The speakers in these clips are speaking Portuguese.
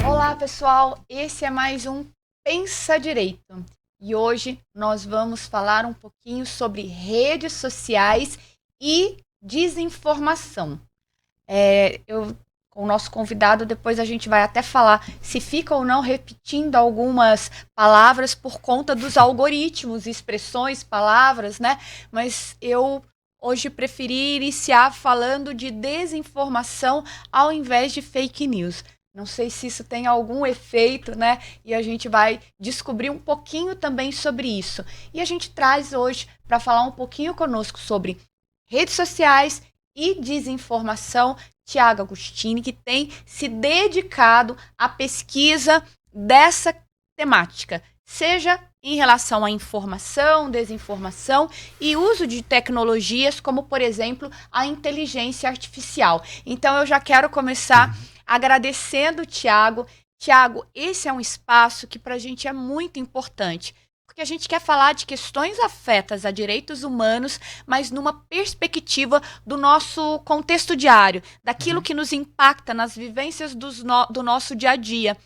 Olá, pessoal! Esse é mais um Pensa Direito. E hoje nós vamos falar um pouquinho sobre redes sociais e desinformação. Com o nosso convidado, depois a gente vai até falar se fica ou não repetindo algumas palavras por conta dos algoritmos, expressões, palavras, né? Mas eu hoje preferi iniciar falando de desinformação ao invés de fake news. Não sei se isso tem algum efeito, né? E a gente vai descobrir um pouquinho também sobre isso. E a gente traz hoje para falar um pouquinho conosco sobre redes sociais e desinformação, Tiago Agostini, que tem se dedicado à pesquisa dessa temática, seja em relação à informação, desinformação e uso de tecnologias como, por exemplo, a inteligência artificial. Então, eu já quero começar agradecendo o Tiago. Tiago, esse é um espaço que para a gente é muito importante, porque a gente quer falar de questões afetas a direitos humanos, mas numa perspectiva do nosso contexto diário, daquilo que nos impacta nas vivências do nosso dia a dia.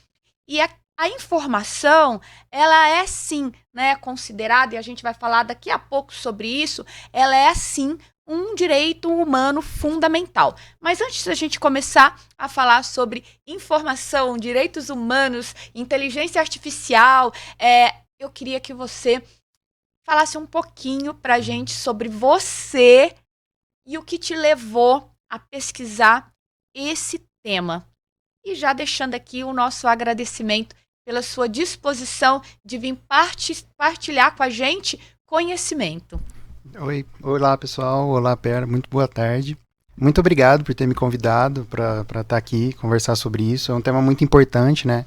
E a informação, ela é sim, né, considerada, e a gente vai falar daqui a pouco sobre isso, ela é sim um direito humano fundamental. Mas antes da gente começar a falar sobre informação, direitos humanos, inteligência artificial, eu queria que você falasse um pouquinho para a gente sobre você e o que te levou a pesquisar esse tema. E já deixando aqui o nosso agradecimento pela sua disposição de vir partilhar com a gente conhecimento. Olá pessoal, olá Pera, muito boa tarde. Muito obrigado por ter me convidado para estar aqui, conversar sobre isso. É um tema muito importante, né?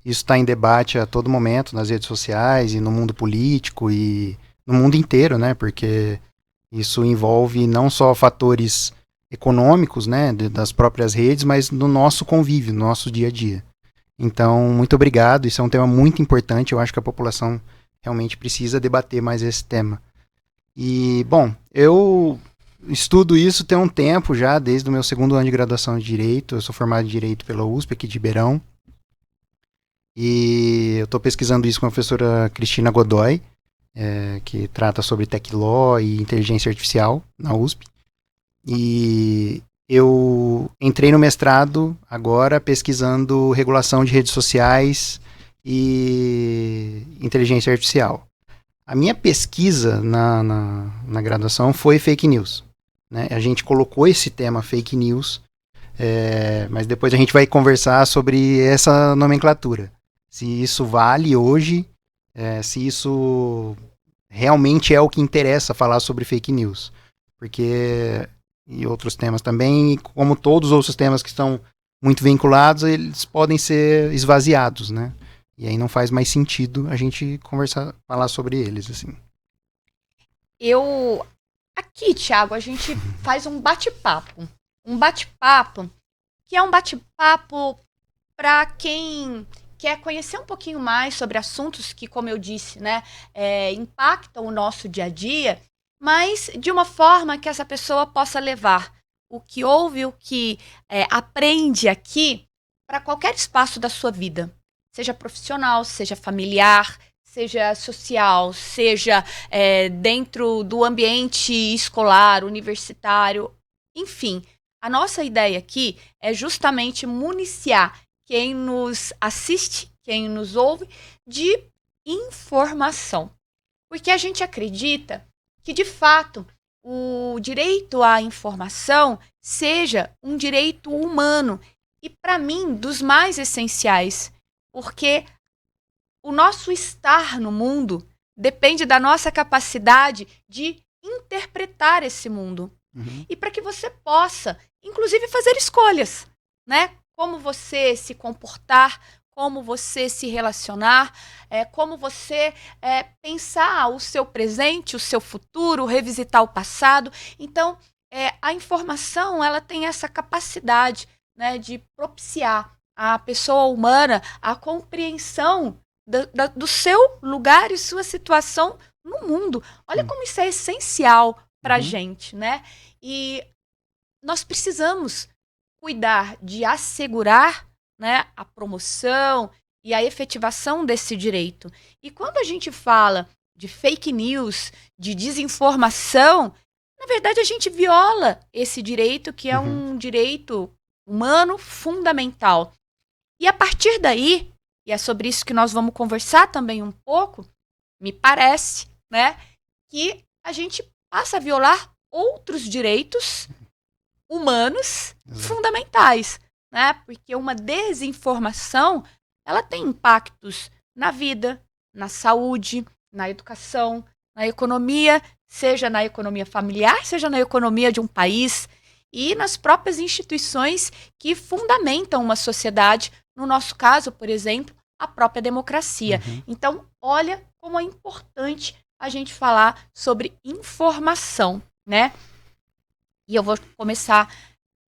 Isso está em debate a todo momento nas redes sociais e no mundo político e no mundo inteiro, né? Porque isso envolve não só fatores econômicos, né, das próprias redes, mas no nosso convívio, no nosso dia a dia. Então, muito obrigado. Isso é um tema muito importante. Eu acho que a população realmente precisa debater mais esse tema. E, bom, eu estudo isso tem um tempo já, desde o meu segundo ano de graduação de Direito. Eu sou formado em Direito pela USP, aqui de Ribeirão. E eu estou pesquisando isso com a professora Cristina Godoy, que trata sobre Tech Law e Inteligência Artificial na USP. E eu entrei no mestrado agora pesquisando regulação de redes sociais e inteligência artificial. A minha pesquisa na graduação foi fake news, né? A gente colocou esse tema fake news, mas depois a gente vai conversar sobre essa nomenclatura. Se isso vale hoje, se isso realmente é o que interessa falar sobre fake news. Porque, e outros temas também, como todos os outros temas que estão muito vinculados, eles podem ser esvaziados, né? E aí não faz mais sentido a gente falar sobre eles, assim. Aqui, Thiago, a gente faz um bate-papo. Um bate-papo que é um bate-papo para quem quer conhecer um pouquinho mais sobre assuntos que, como eu disse, né, impactam o nosso dia a dia, mas de uma forma que essa pessoa possa levar o que ouve, o que aprende aqui para qualquer espaço da sua vida. Seja profissional, seja familiar, seja social, seja dentro do ambiente escolar, universitário, enfim. A nossa ideia aqui é justamente municiar quem nos assiste, quem nos ouve, de informação. Porque a gente acredita que, de fato, o direito à informação seja um direito humano e, para mim, dos mais essenciais. Porque o nosso estar no mundo depende da nossa capacidade de interpretar esse mundo. Uhum. E para que você possa, inclusive, fazer escolhas, né? Como você se comportar, como você se relacionar, como você pensar o seu presente, o seu futuro, revisitar o passado. Então, a informação ela tem essa capacidade, né, de propiciar à pessoa humana a compreensão do seu lugar e sua situação no mundo. Olha como isso é essencial para a gente, né? E nós precisamos cuidar de assegurar, né, a promoção e a efetivação desse direito. E quando a gente fala de fake news, de desinformação, na verdade a gente viola esse direito, que é um direito humano fundamental. E a partir daí, e é sobre isso que nós vamos conversar também um pouco, me parece, né, que a gente passa a violar outros direitos humanos fundamentais, né? Porque uma desinformação, ela tem impactos na vida, na saúde, na educação, na economia, seja na economia familiar, seja na economia de um país e nas próprias instituições que fundamentam uma sociedade, no nosso caso, por exemplo, a própria democracia. Então, olha como é importante a gente falar sobre informação, né? E eu vou começar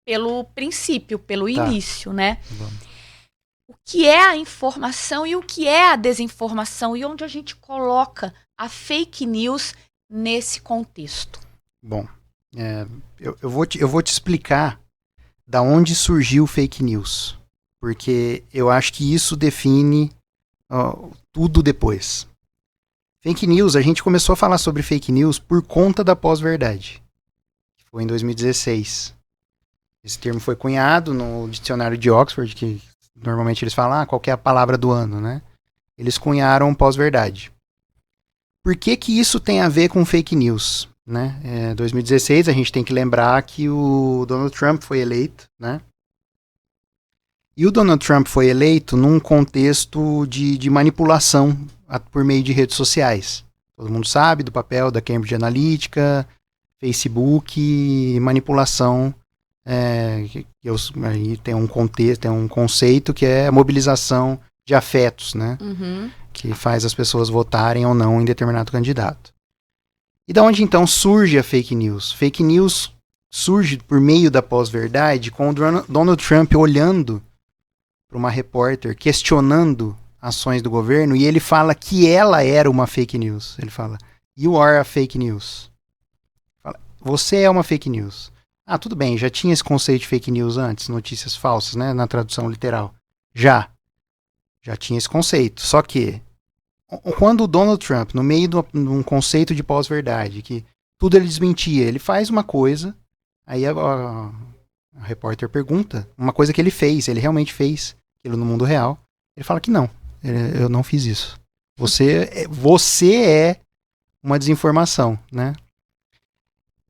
pelo princípio, pelo início, né? Vamos. O que é a informação e o que é a desinformação e onde a gente coloca a fake news nesse contexto? Bom, eu vou te explicar da onde surgiu fake news, porque eu acho que isso define tudo depois. Fake news, a gente começou a falar sobre fake news por conta da pós-verdade. Foi em 2016. Esse termo foi cunhado no dicionário de Oxford, que normalmente eles falam qual que é a palavra do ano, né? Eles cunharam pós-verdade. Por que que isso tem a ver com fake news? Né? 2016, a gente tem que lembrar que o Donald Trump foi eleito, né? E o Donald Trump foi eleito num contexto de manipulação por meio de redes sociais. Todo mundo sabe do papel da Cambridge Analytica, Facebook, manipulação, aí tem um contexto, tem um conceito que é a mobilização de afetos, né? Que faz as pessoas votarem ou não em determinado candidato. E da onde então surge a fake news? Fake news surge por meio da pós-verdade, com o Donald Trump olhando para uma repórter, questionando ações do governo, e ele fala que ela era uma fake news. Ele fala, you are a fake news. Você é uma fake news. Tudo bem, já tinha esse conceito de fake news antes, notícias falsas, né, na tradução literal. Já tinha esse conceito. Só que, quando o Donald Trump, no meio de um conceito de pós-verdade, que tudo ele desmentia, ele faz uma coisa, aí a repórter pergunta, uma coisa que ele fez, ele realmente fez aquilo no mundo real, ele fala que não, eu não fiz isso. Você é uma desinformação, né?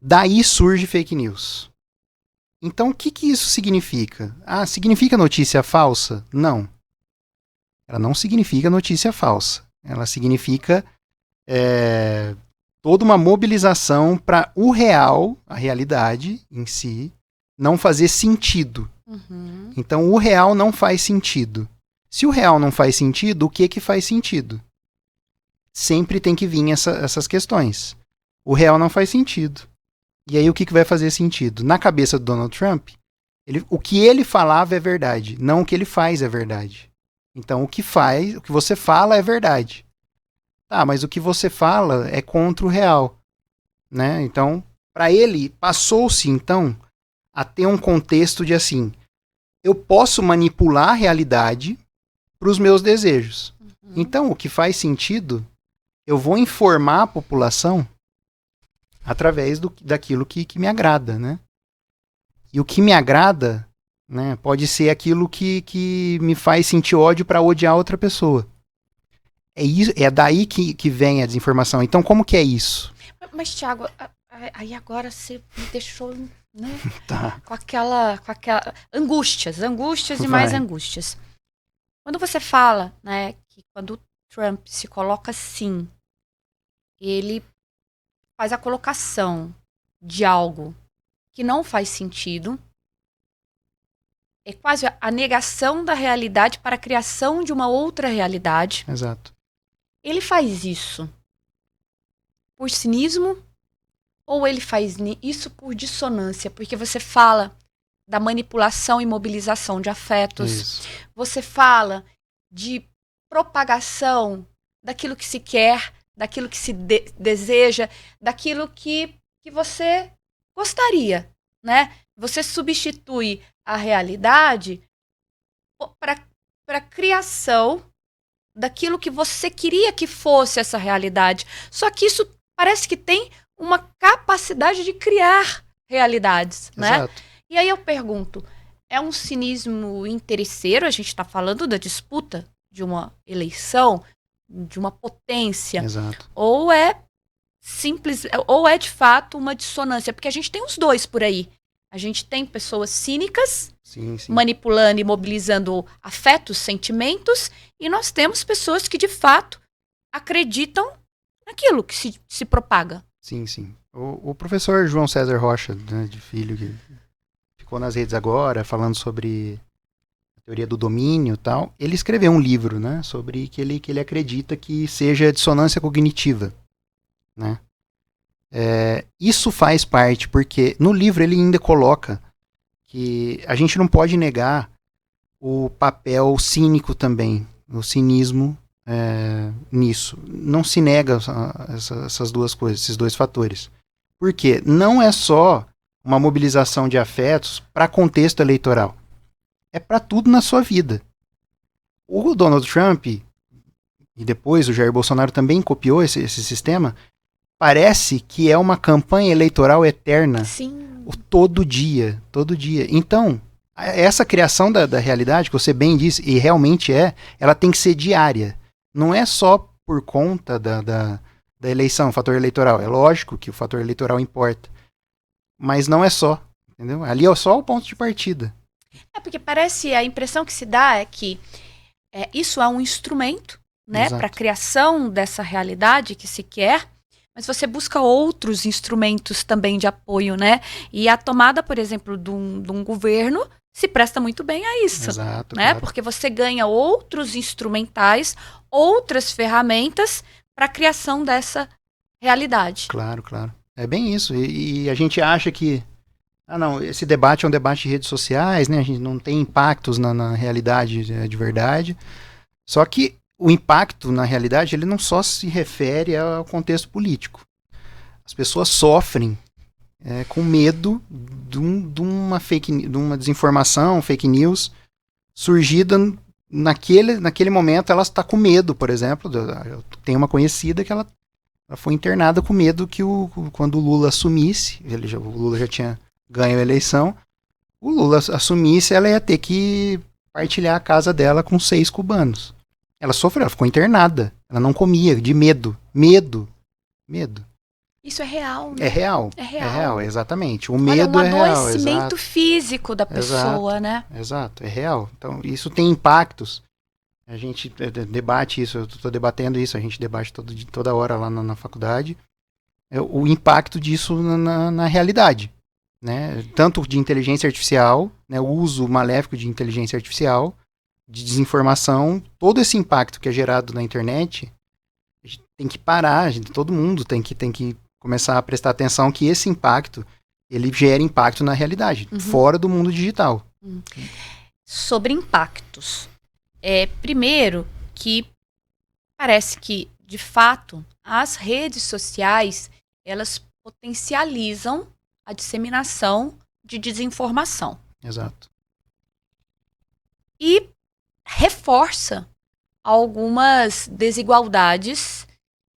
Daí surge fake news. Então, o que isso significa? Significa notícia falsa? Não. Ela não significa notícia falsa. Ela significa toda uma mobilização para o real, a realidade em si, não fazer sentido. Então, o real não faz sentido. Se o real não faz sentido, o que faz sentido? Sempre tem que vir essas questões. O real não faz sentido. E aí o que vai fazer sentido? Na cabeça do Donald Trump, o que ele falava é verdade, não o que ele faz é verdade. Então o que você fala é verdade. Mas o que você fala é contra o real, né? Então, para ele, passou-se então a ter um contexto de assim, eu posso manipular a realidade para os meus desejos. Então, o que faz sentido, eu vou informar a população através daquilo que me agrada, né? E o que me agrada, né, pode ser aquilo que me faz sentir ódio para odiar outra pessoa. É daí que vem a desinformação. Então, como que é isso? Mas, Thiago, aí agora você me deixou, né, Tá. com aquela angústias e mais angústias. Quando você fala, né, que quando o Trump se coloca assim, ele faz a colocação de algo que não faz sentido, é quase a negação da realidade para a criação de uma outra realidade. Exato. Ele faz isso por cinismo ou ele faz isso por dissonância? Porque você fala da manipulação e mobilização de afetos, Isso. você fala de propagação daquilo que se quer, daquilo que se deseja, daquilo que você gostaria, né? Você substitui a realidade para a criação daquilo que você queria que fosse essa realidade. Só que isso parece que tem uma capacidade de criar realidades, né? Exato. E aí eu pergunto, é um cinismo interesseiro? A gente está falando da disputa de uma eleição, de uma potência, Exato. ou é simples, ou é de fato uma dissonância? Porque a gente tem os dois por aí. A gente tem pessoas cínicas, Sim. manipulando e mobilizando afetos, sentimentos, e nós temos pessoas que de fato acreditam naquilo que se propaga. Sim. O professor João César Rocha, né, de Filho, que ficou nas redes agora, falando sobre a teoria do domínio e tal, ele escreveu um livro, né, sobre que ele acredita que seja dissonância cognitiva, né. Isso faz parte, porque no livro ele ainda coloca que a gente não pode negar o papel cínico também, o cinismo nisso. Não se nega essas duas coisas, esses dois fatores. Porque não é só uma mobilização de afetos para contexto eleitoral. É para tudo na sua vida. O Donald Trump, e depois o Jair Bolsonaro também copiou esse sistema, parece que é uma campanha eleitoral eterna. Sim. Todo dia. Então, essa criação da realidade, que você bem disse, e realmente ela tem que ser diária. Não é só por conta da eleição, fator eleitoral. É lógico que o fator eleitoral importa. Mas não é só, entendeu? Ali é só o ponto de partida. Porque parece, a impressão que se dá é que isso é um instrumento, né, para a criação dessa realidade que se quer, mas você busca outros instrumentos também de apoio, né? E a tomada, por exemplo, de um governo se presta muito bem a isso. Exato, né? claro. Porque você ganha outros instrumentais, outras ferramentas para a criação dessa realidade. Claro. É bem isso. E a gente acha que não, esse debate é um debate de redes sociais, né? A gente não tem impactos na realidade de verdade. Só que o impacto, na realidade, ele não só se refere ao contexto político. As pessoas sofrem com medo de uma desinformação, fake news, surgida naquele momento. Ela está com medo, por exemplo. Eu tenho uma conhecida que ela foi internada com medo que quando o Lula assumisse, o Lula já tinha ganho a eleição, o Lula assumisse, ela ia ter que partilhar a casa dela com 6 cubanos. Ela sofreu, ela ficou internada. Ela não comia, de medo. Medo. Isso é real, né? É real, exatamente. O medo é real. Um adoecimento físico da pessoa, né? Exato, é real. Então, isso tem impactos. A gente debate isso, eu estou debatendo isso, a gente debate toda hora lá na faculdade. O impacto disso na realidade. Né? Tanto de inteligência artificial, né? O uso maléfico de inteligência artificial, de desinformação, todo esse impacto que é gerado na internet, a gente tem que parar, todo mundo tem que começar a prestar atenção que esse impacto, ele gera impacto na realidade, fora do mundo digital. Sobre impactos. Primeiro, que parece que, de fato, as redes sociais, elas potencializam a disseminação de desinformação. Exato. E reforça algumas desigualdades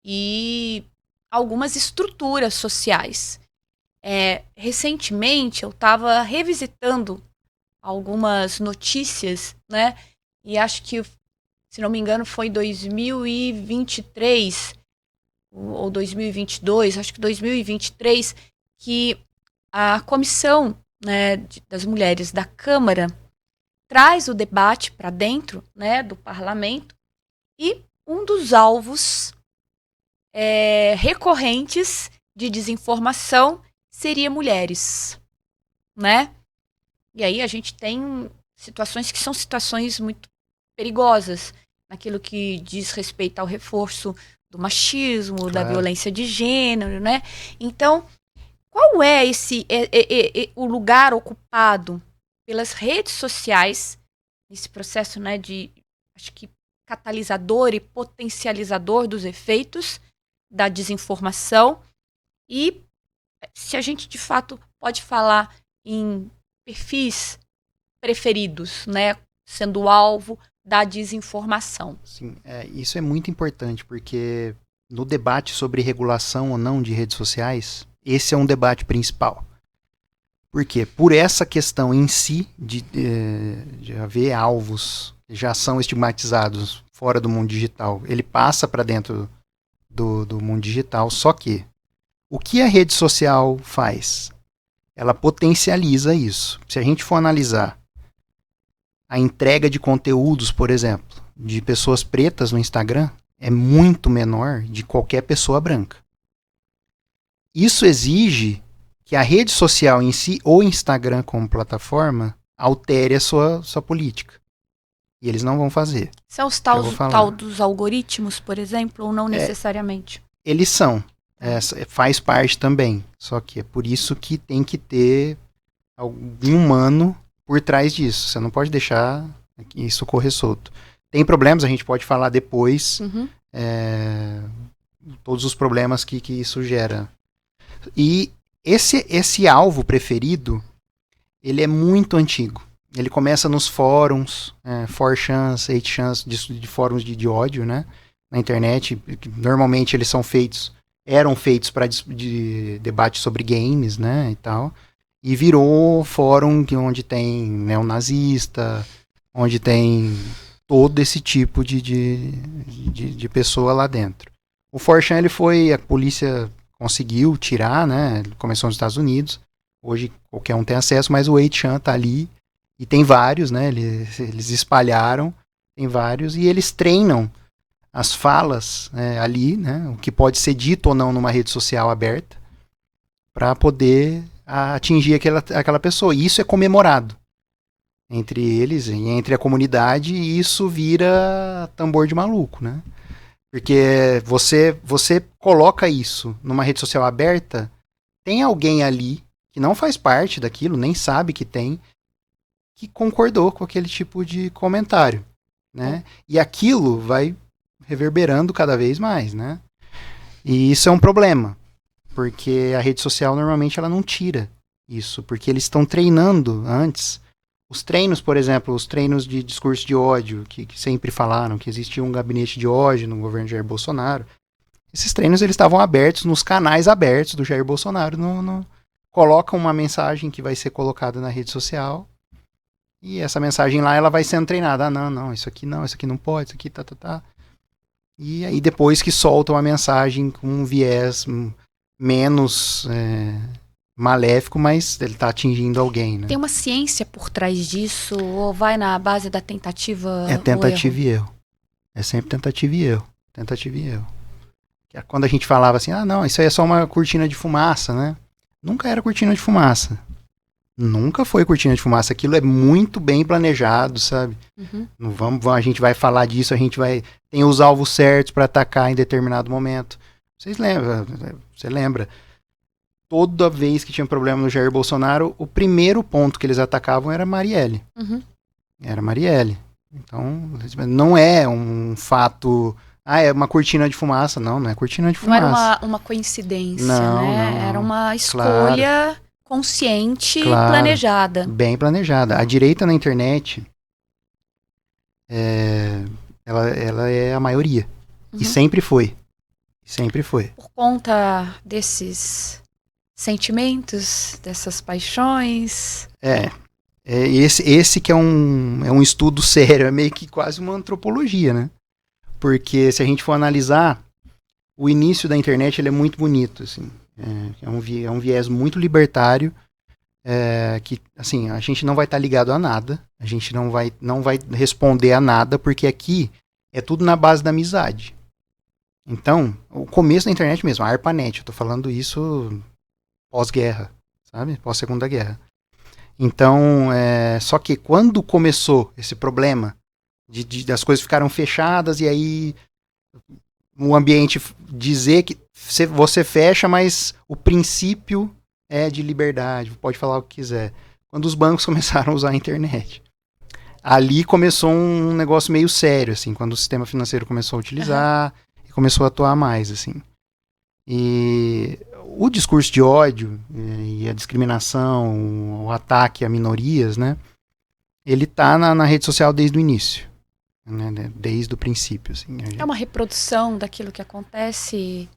e algumas estruturas sociais. Recentemente, eu estava revisitando algumas notícias, né? E acho que, se não me engano, foi 2023 ou 2022, acho que 2023, que a comissão, né, das mulheres da Câmara traz o debate para dentro, né, do parlamento, e um dos alvos recorrentes de desinformação seria mulheres, né? E aí a gente tem situações que são situações muito perigosas, naquilo que diz respeito ao reforço do machismo, claro, da violência de gênero, né? Então, qual é o lugar ocupado pelas redes sociais nesse processo, né, de, acho que, catalisador e potencializador dos efeitos da desinformação. E se a gente, de fato, pode falar em perfis preferidos, né, sendo alvo da desinformação. Sim, isso é muito importante, porque no debate sobre regulação ou não de redes sociais, esse é um debate principal. Por quê? Por essa questão em si de haver alvos que já são estigmatizados fora do mundo digital, ele passa para dentro do mundo digital, só que o que a rede social faz? Ela potencializa isso. Se a gente for analisar a entrega de conteúdos, por exemplo, de pessoas pretas no Instagram, é muito menor de qualquer pessoa branca. Isso exige que a rede social em si, ou Instagram como plataforma, altere a sua política. E eles não vão fazer. São os tal dos algoritmos, por exemplo, ou não necessariamente? Eles são. Faz parte também. Só que é por isso que tem que ter algum humano por trás disso. Você não pode deixar isso correr solto. Tem problemas, a gente pode falar depois. Todos os problemas que isso gera. E esse alvo preferido, ele é muito antigo. Ele começa nos fóruns, 4chans, 8chans, de fóruns de ódio, né? Na internet. Normalmente eles eram feitos para de debate sobre games, né? E tal. E virou fórum onde tem neonazista, onde tem todo esse tipo de pessoa lá dentro. O 4chan, a polícia conseguiu tirar, né? Ele começou nos Estados Unidos. Hoje qualquer um tem acesso, mas o 8chan tá ali. E tem vários, né? Eles espalharam, tem vários. E eles treinam as falas ali, né? O que pode ser dito ou não numa rede social aberta, para poder atingir aquela pessoa. E isso é comemorado entre eles e entre a comunidade, e isso vira tambor de maluco, né? Porque você coloca isso numa rede social aberta, tem alguém ali que não faz parte daquilo, nem sabe que tem, que concordou com aquele tipo de comentário, né? E aquilo vai reverberando cada vez mais, né? E isso é um problema, porque a rede social normalmente ela não tira isso, porque eles estão treinando antes. Os treinos, por exemplo, os treinos de discurso de ódio, que sempre falaram que existia um gabinete de ódio no governo de Jair Bolsonaro, esses treinos eles estavam abertos nos canais abertos do Jair Bolsonaro, colocam uma mensagem que vai ser colocada na rede social, e essa mensagem lá ela vai sendo treinada. Não, isso aqui não pode, isso aqui tá. E aí depois que soltam a mensagem com um viés menos maléfico, mas ele está atingindo alguém, né? Tem uma ciência por trás disso, ou vai na base da tentativa? É tentativa e erro. É sempre tentativa e erro. Tentativa e erro. Quando a gente falava assim, não, isso aí é só uma cortina de fumaça, né? Nunca era cortina de fumaça. Nunca foi cortina de fumaça. Aquilo é muito bem planejado, sabe? Uhum. A gente vai falar disso, tem os alvos certos para atacar em determinado momento. Você lembra? Toda vez que tinha um problema no Jair Bolsonaro, o primeiro ponto que eles atacavam era Marielle. Uhum. Era Marielle. Então, não é um fato... é uma cortina de fumaça. Não é cortina de fumaça. Não era uma coincidência, né? Não. Era uma escolha consciente e planejada. Bem planejada. A direita na internet, ela é a maioria. Uhum. E sempre foi. Sempre foi. Por conta desses sentimentos, dessas paixões. Esse que é um estudo sério, é meio que quase uma antropologia, né? Porque se a gente for analisar, o início da internet ele é muito bonito, assim. É um viés muito libertário, que, assim, a gente não vai estar ligado a nada, a gente não vai responder a nada, porque aqui é tudo na base da amizade. Então, o começo da internet mesmo, a ARPANET, eu tô falando isso pós-guerra, sabe? Pós-segunda guerra. Então, só que quando começou esse problema das coisas ficaram fechadas e aí o ambiente dizer que você fecha, mas o princípio é de liberdade, pode falar o que quiser. Quando os bancos começaram a usar a internet. ali começou um negócio meio sério, assim, quando o sistema financeiro começou a utilizar e começou a atuar mais, assim. E o discurso de ódio e a discriminação, o ataque a minorias, né, ele tá na rede social desde o início, né, desde o princípio. Assim, É uma reprodução daquilo que acontece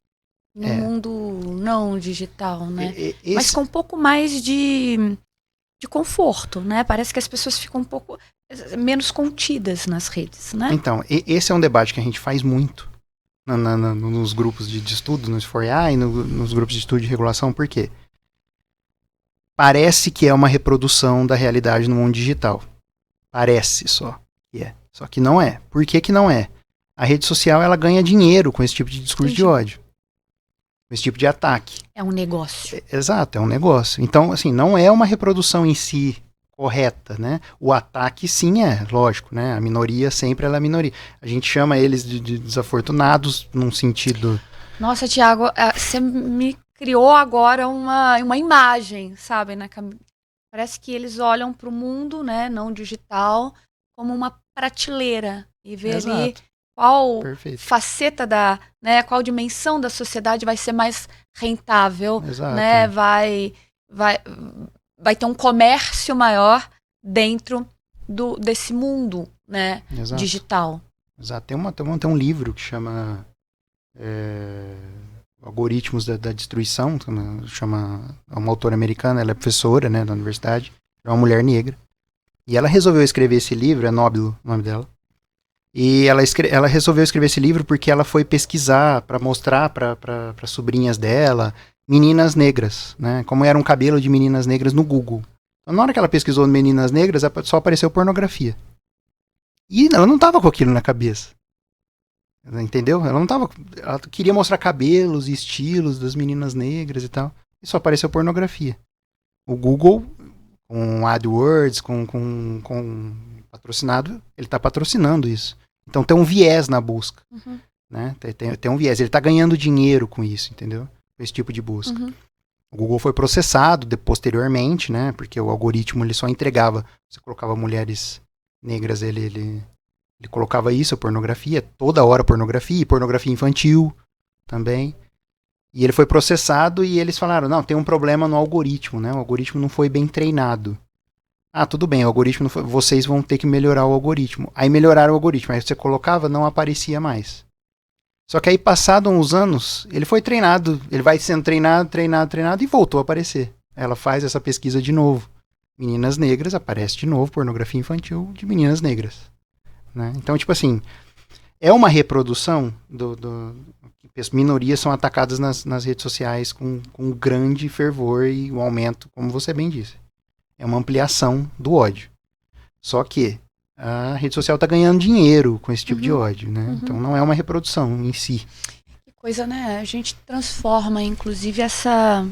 no mundo não digital, né? Mas com um pouco mais de conforto, né? Parece que as pessoas ficam um pouco menos contidas nas redes, né? Então, esse é um debate que a gente faz muito nos grupos de estudo, no S4A e nos grupos de estudo de regulação. Por quê? Parece que é uma reprodução da realidade no mundo digital. Parece só que é. Só que não é. Por que não é? A rede social, ela ganha dinheiro com esse tipo de discurso de ódio. Com esse tipo de ataque. É um negócio. Exato, é um negócio. Então, assim, não é uma reprodução em si correta, né? O ataque, sim, é, lógico, né? A minoria sempre ela é a minoria. A gente chama eles de desafortunados num sentido... Nossa, Thiago, você me criou agora uma imagem, sabe, né? Parece que eles olham para o mundo, né, não digital, como uma prateleira e vê ali qual faceta qual dimensão da sociedade vai ser mais rentável, né? Vai ter um comércio maior dentro desse mundo, né, digital. Exato. Tem um livro que chama Algoritmos da Destruição, é uma autora americana, ela é professora, né, da universidade, é uma mulher negra, e ela resolveu escrever esse livro, é Nobilo o nome dela, e ela resolveu escrever esse livro porque ela foi pesquisar para mostrar para sobrinhas dela meninas negras, né, como era um cabelo de meninas negras no Google. Então, na hora que ela pesquisou meninas negras, só apareceu pornografia. E ela não tava com aquilo na cabeça. Entendeu? Ela queria mostrar cabelos e estilos das meninas negras e tal. E só apareceu pornografia. O Google, com AdWords, com patrocinado, ele tá patrocinando isso. Então tem um viés na busca. Né? Tem um viés. Ele tá ganhando dinheiro com isso, entendeu? Com esse tipo de busca. O Google foi processado posteriormente, né? Porque o algoritmo ele só entregava. Você colocava mulheres negras, ele colocava isso, a pornografia, toda hora pornografia, e pornografia infantil também. E ele foi processado e eles falaram, não, tem um problema no algoritmo, né? O algoritmo não foi bem treinado. Ah, tudo bem, o algoritmo não foi, vocês vão ter que melhorar o algoritmo. Aí melhoraram o algoritmo, aí você colocava, não aparecia mais. Só que aí, passado uns anos, ele foi treinado, ele vai sendo treinado e voltou a aparecer. Ela faz essa pesquisa de novo. Meninas negras, aparece de novo pornografia infantil de meninas negras. Né? Então, tipo assim, é uma reprodução as minorias são atacadas nas redes sociais com grande fervor e um aumento, como você bem disse. É uma ampliação do ódio. Só que a rede social está ganhando dinheiro com esse tipo de ódio, né? Então não é uma reprodução em si. Que coisa, né? A gente transforma, inclusive, essa...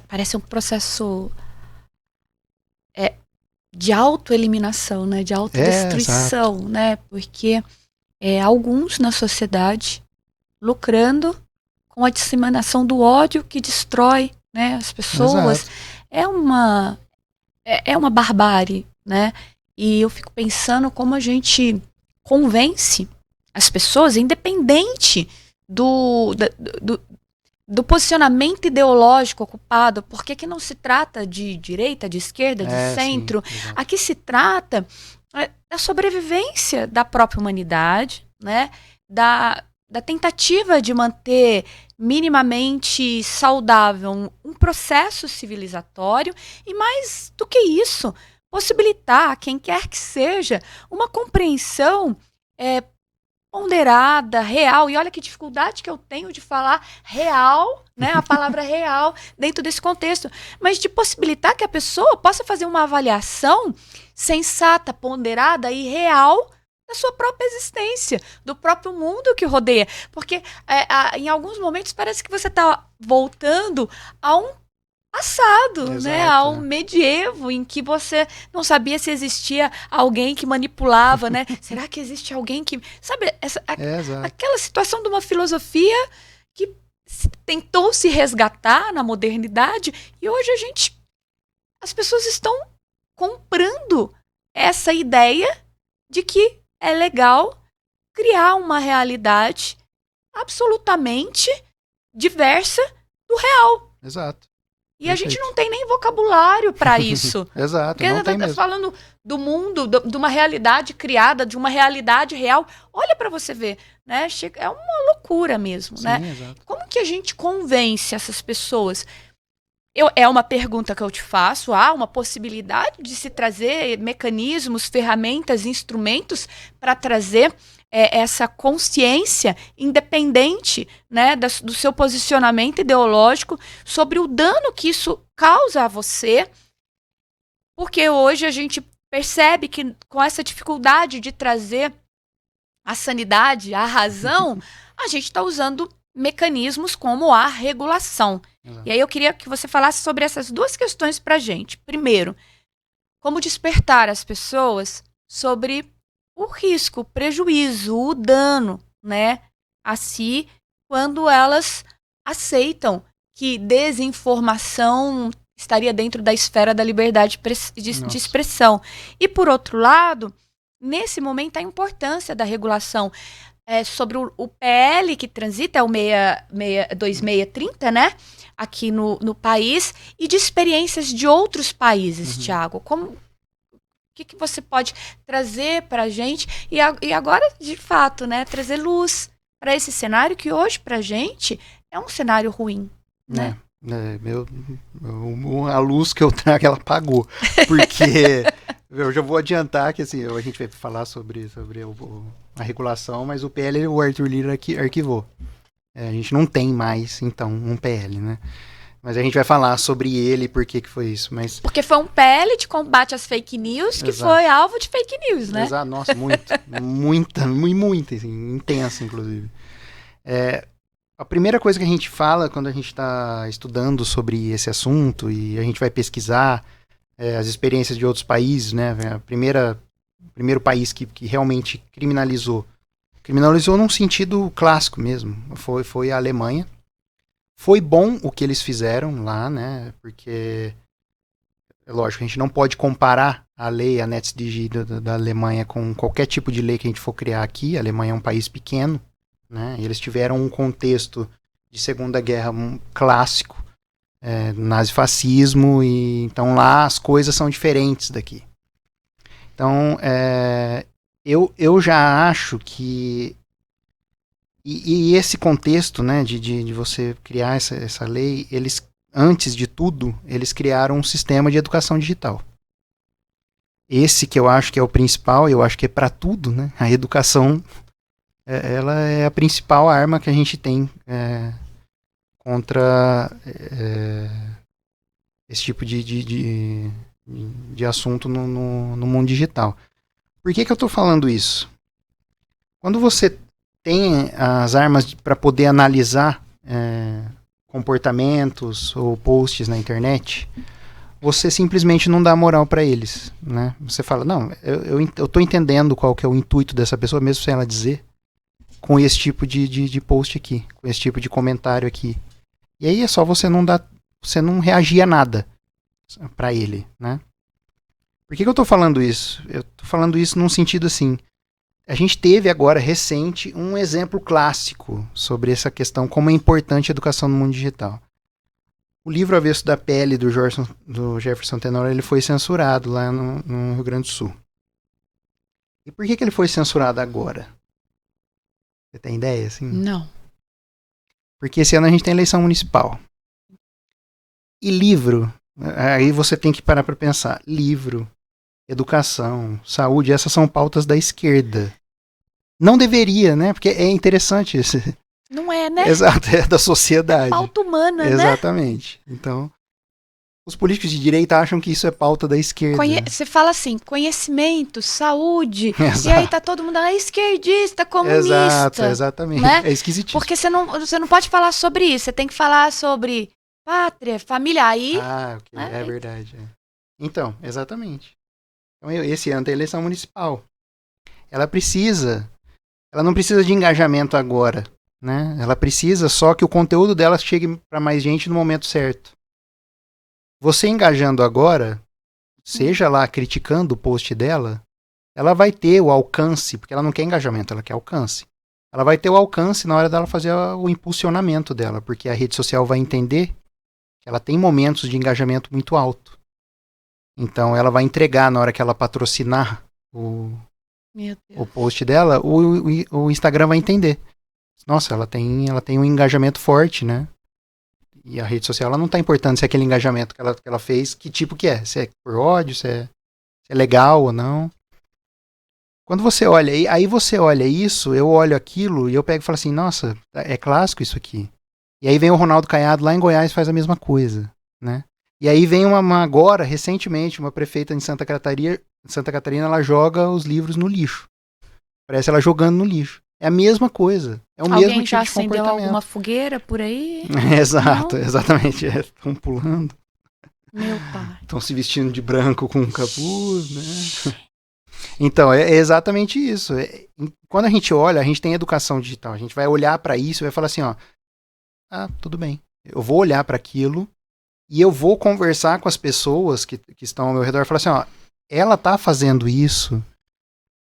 Parece um processo... de autoeliminação, né? De autodestruição, né? Porque alguns na sociedade lucrando com a disseminação do ódio que destrói, né, as pessoas. É uma barbárie, né? E eu fico pensando como a gente convence as pessoas, independente do posicionamento ideológico ocupado, porque que não se trata de direita, de esquerda, de centro. Sim, aqui se trata da sobrevivência da própria humanidade, né? Da tentativa de manter minimamente saudável um processo civilizatório e, mais do que isso, possibilitar a quem quer que seja uma compreensão ponderada, real. E olha que dificuldade que eu tenho de falar real, né, a palavra real dentro desse contexto, mas de possibilitar que a pessoa possa fazer uma avaliação sensata, ponderada e real da sua própria existência, do próprio mundo que rodeia. Porque em alguns momentos parece que você está voltando a um passado, né? A um medievo em que você não sabia se existia alguém que manipulava, né? Será que existe alguém que... Sabe, aquela situação de uma filosofia que tentou se resgatar na modernidade e hoje as pessoas estão comprando essa ideia de que é legal criar uma realidade absolutamente diversa do real. Exato. E a gente não tem nem vocabulário para isso. Exato, porque não tem tá mesmo. falando do mundo, de uma realidade criada, de uma realidade real. Olha para você ver, né? É uma loucura mesmo, Sim, né? exato. Como que a gente convence essas pessoas? É uma pergunta que eu te faço. Há uma possibilidade de se trazer mecanismos, ferramentas, instrumentos para trazer essa consciência independente, né, do seu posicionamento ideológico sobre o dano que isso causa a você, porque hoje a gente percebe que com essa dificuldade de trazer a sanidade, a razão, a gente está usando mecanismos como a regulação. E aí eu queria que você falasse sobre essas duas questões para a gente. Primeiro, como despertar as pessoas sobre o risco, o prejuízo, o dano, né, a si, quando elas aceitam que desinformação estaria dentro da esfera da liberdade de expressão. E, por outro lado, nesse momento, a importância da regulação sobre o PL que transita, é o 2630, né, aqui no país, e de experiências de outros países, Tiago. O que você pode trazer para a gente e agora, de fato, né, trazer luz para esse cenário que hoje, para a gente, é um cenário ruim, né? A luz que eu trago, ela apagou. Porque eu já vou adiantar que assim, a gente vai falar sobre a regulação, mas o PL o Arthur Lira arquivou. A gente não tem mais, então, um PL, né? Mas a gente vai falar sobre ele, por que foi isso. Mas... Porque foi um PL de combate às fake news que foi alvo de fake news, né? Exato, nossa, muita, assim, intensa, inclusive. A primeira coisa que a gente fala quando a gente está estudando sobre esse assunto e a gente vai pesquisar as experiências de outros países, né? O primeiro país que realmente criminalizou num sentido clássico mesmo, foi a Alemanha. Foi bom o que eles fizeram lá, né? Porque, é lógico, a gente não pode comparar a lei, a NetzDG da Alemanha com qualquer tipo de lei que a gente for criar aqui. A Alemanha é um país pequeno, né? E eles tiveram um contexto de Segunda Guerra clássico, nazifascismo, e então lá as coisas são diferentes daqui. Então, eu já acho que e esse contexto, né, de você criar essa lei, eles, antes de tudo, eles criaram um sistema de educação digital. Esse que eu acho que é o principal, eu acho que é para tudo, né? A educação, ela é a principal arma que a gente tem contra esse tipo de assunto no mundo digital. Por que eu estou falando isso? Quando você tem as armas para poder analisar comportamentos ou posts na internet, você simplesmente não dá moral para eles, né? Você fala, não, eu tô entendendo qual que é o intuito dessa pessoa, mesmo sem ela dizer, com esse tipo de post aqui, com esse tipo de comentário aqui. E aí é só você não reagir a nada para ele, né? Por que eu tô falando isso? Eu tô falando isso num sentido assim, a gente teve agora, recente, um exemplo clássico sobre essa questão, como é importante a educação no mundo digital. O livro Avesso da Pele, do Jefferson Tenório, ele foi censurado lá no Rio Grande do Sul. E por que ele foi censurado agora? Você tem ideia, assim? Não. Porque esse ano a gente tem eleição municipal. E livro, aí você tem que parar para pensar, livro, educação, saúde, essas são pautas da esquerda. Não deveria, né? Porque é interessante isso. Não é, né? Exato, é da sociedade. É pauta humana, exatamente. Né? Então, os políticos de direita acham que isso é pauta da esquerda. Você fala assim, conhecimento, saúde, exato. E aí tá todo mundo esquerdista, comunista. Exato, exatamente. Né? É esquisitíssimo. Porque você não pode falar sobre isso, você tem que falar sobre pátria, família, aí... ok, é verdade. Então, exatamente. Então, esse ano tem eleição municipal. Ela não precisa de engajamento agora, né? Ela precisa só que o conteúdo dela chegue para mais gente no momento certo. Você engajando agora, seja lá criticando o post dela, ela vai ter o alcance, porque ela não quer engajamento, ela quer alcance. Ela vai ter o alcance na hora dela fazer o impulsionamento dela, porque a rede social vai entender que ela tem momentos de engajamento muito alto. Então ela vai entregar na hora que ela patrocinar o post dela, o Instagram vai entender. Nossa, ela tem um engajamento forte, né? E a rede social ela não está importando se é aquele engajamento que ela fez, que tipo que é. Se é por ódio, se é legal ou não. Quando você olha, aí você olha isso, eu olho aquilo e eu pego e falo assim, nossa, é clássico isso aqui. E aí vem o Ronaldo Caiado lá em Goiás e faz a mesma coisa, né? E aí vem agora, recentemente, uma prefeita em Santa Catarina, ela joga os livros no lixo. Parece ela jogando no lixo. É a mesma coisa. É o mesmo tipo de comportamento. Alguém já acendeu alguma fogueira por aí? Exato, exatamente. Estão pulando. Meu pai. Estão se vestindo de branco com um capuz, né? Então, é exatamente isso. Quando a gente olha, a gente tem educação digital. A gente vai olhar para isso e vai falar assim, ó, tudo bem. Eu vou olhar para aquilo e eu vou conversar com as pessoas que estão ao meu redor e falar assim, ó, ela tá fazendo isso,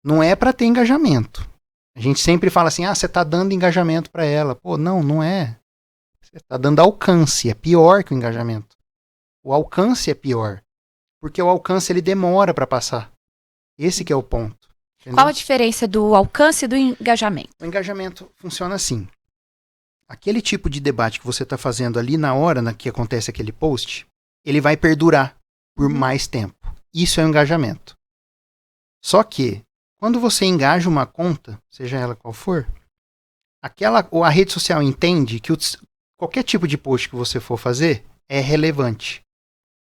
não é para ter engajamento. A gente sempre fala assim, você tá dando engajamento para ela. Pô, não é. Você tá dando alcance, é pior que o engajamento. O alcance é pior, porque o alcance ele demora para passar. Esse que é o ponto. Entendeu? Qual a diferença do alcance e do engajamento? O engajamento funciona assim. Aquele tipo de debate que você está fazendo ali na hora que acontece aquele post, ele vai perdurar por mais tempo. Isso é um engajamento. Só que, quando você engaja uma conta, seja ela qual for, a rede social entende que qualquer tipo de post que você for fazer é relevante.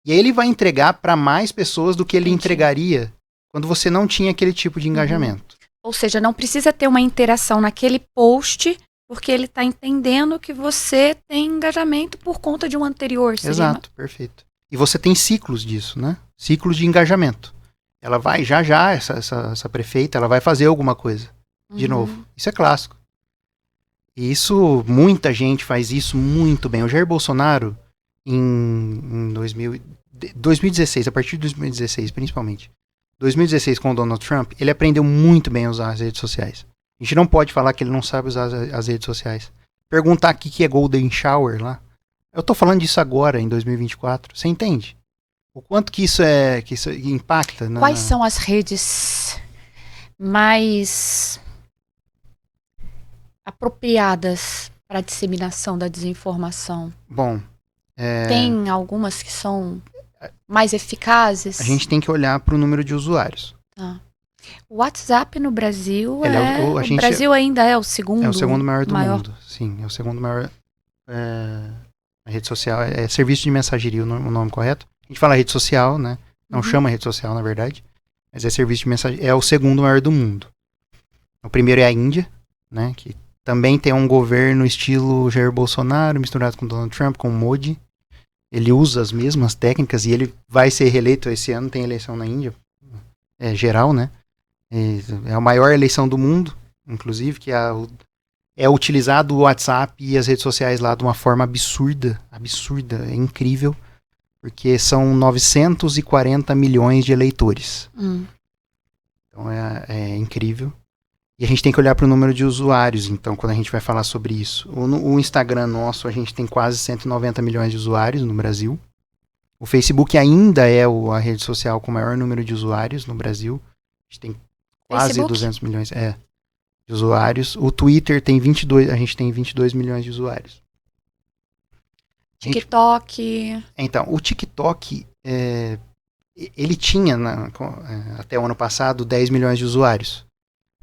E aí ele vai entregar para mais pessoas do que ele entregaria quando você não tinha aquele tipo de engajamento. Ou seja, não precisa ter uma interação naquele post, porque ele está entendendo que você tem engajamento por conta de um anterior. Exato, perfeito. E você tem ciclos disso, né? Ciclos de engajamento. Ela vai, essa prefeita, ela vai fazer alguma coisa. De novo. Isso é clássico. E isso, muita gente faz isso muito bem. O Jair Bolsonaro, em 2016, a partir de 2016, principalmente, 2016 com o Donald Trump, ele aprendeu muito bem a usar as redes sociais. A gente não pode falar que ele não sabe usar as redes sociais. Perguntar o que é Golden Shower lá. Eu tô falando disso agora, em 2024. Você entende? O quanto que isso impacta? Quais são as redes mais apropriadas para a disseminação da desinformação? Bom, tem algumas que são mais eficazes? A gente tem que olhar para o número de usuários. O WhatsApp no Brasil o Brasil ainda é o segundo. É o segundo maior do mundo. Sim, é o segundo maior. A rede social é serviço de mensageria, o nome correto. A gente fala rede social, né? Não chama rede social, na verdade. Mas é serviço de mensageria. É o segundo maior do mundo. O primeiro é a Índia, né? Que também tem um governo estilo Jair Bolsonaro, misturado com Donald Trump, com Modi. Ele usa as mesmas técnicas e ele vai ser reeleito esse ano. Tem eleição na Índia. É geral, né? É a maior eleição do mundo, inclusive, que é utilizado o WhatsApp e as redes sociais lá de uma forma absurda, é incrível, porque são 940 milhões de eleitores. Então é incrível. E a gente tem que olhar para o número de usuários, então, quando a gente vai falar sobre isso. O Instagram nosso, a gente tem quase 190 milhões de usuários no Brasil. O Facebook ainda é a rede social com o maior número de usuários no Brasil. A gente tem quase Facebook? 200 milhões de usuários. O Twitter tem 22, a gente tem 22 milhões de usuários. TikTok. Então, o TikTok, ele tinha, até o ano passado, 10 milhões de usuários.